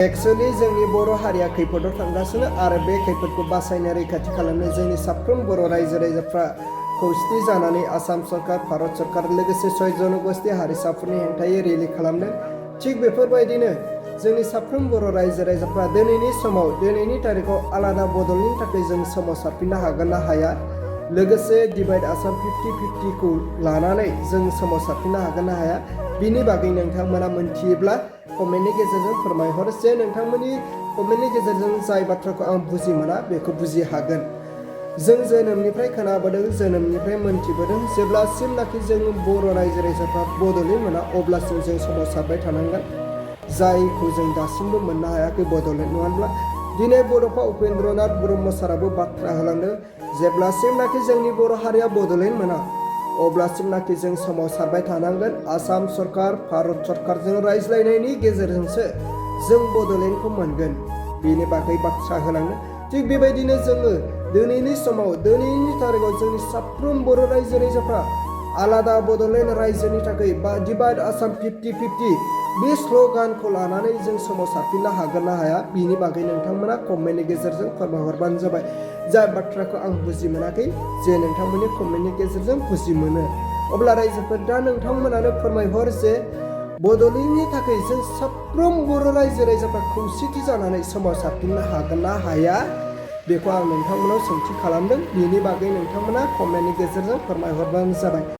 Actually जोंनि बर' हारिया खैफोदाव थांगासिनो आरो बे खैफोदखौ बासायनो रैखाथि खालामनो जोंनि साफ्रोम बर' रायजो राजाफ्रा खौसेथि जानानै आसाम सरकार, भारत सरकार लोगोसे 6 जनगोष्ठी हारिसाफोरनि हेंथायै रेलि खालामदों। थिग बेफोरबायदिनो जोंनि साफ्रोम बर' रायजो राजाफ्रा दिनैनि तारिखाव आलादा बदलनि थाखाय जों सोमावसारफिननो हागोन ना हाया, लोगोसे डिभाइड आसाम 50-50 खौ लानानै जों सोमावसारफिननो हागोन ना हाया, बिनि बागै नोंथांमोना मोनथियोब्ला कमेन्टनि गेजेरजों फोरमायहर जे नोंथांमोननि कमेन्टनि गेजेरजों जाय बाथ्राखौ आं बुजि मोना बेखौ बुजि हागोन। जों जोनोमनिफ्राय खोनाबोदों, जोनोमनिफ्राय मोनथिबोदों, जेब्लासिमनाखि जों बर' रायजो राजाफ्रा बड'लेण्ड मोना अब्लासिम जों सोमावसारबाय थानांगोन, जायखौ जों दासिमबो मोननो हायाखै बड'लेण्ड नङाब्ला। दिनै बड'फा उपेन्द्रनाथ ब्रह्म साराबो बाथ्रा होलांदों, जेब्लासिमनाखि जोंनि बर' हारिया बड'लेण्ड मोना अब्लासिमनाखि जों सोमावसारबाय थानांगोन। आसाम सरकार, भारत सरकारजों रायज्लायनायनि गेजेरजोंसो जों बड'लेण्डखौ मोनगोन, बेनि बागै बाथ्रा होलांदों। थिग बेबायदिनो जोङो दिनैनि तारिखाव जोंनि साफ्रोम बर' रायजो राजाफ्रा आलादा बड'लेण्ड रायजोनि थाखाय बा डिभाइड आसाम 50-50 बे स्ल'गानखौ लानानै जों सोमावसारफिननो हागोन ना हाया, बिनि बागै नोंथांमोना कमेन्टनि गेजेरजों फोरमायहरबानो जाबाय। जाय बाथ्राखौ आं बुजि मोनाखै जे नोंथांमोननि कमेन्टनि गेजेरजों बुजि मोनो, अब्ला रायजोफोर दा नोंथांमोनानो फोरमायहर जे बड'लेण्डनि थाखाय जों साफ्रोम बर' रायजो राजाफ्रा खौसेथि जानानै सोमावसारफिननो हागोन ना हाया, बेखौ आं नोंथांमोनाव सोंथि खालामदों। बेनि बागै नोंथांमोना कमेन्टनि गेजेरजों फोरमायहरबानो जाबाय।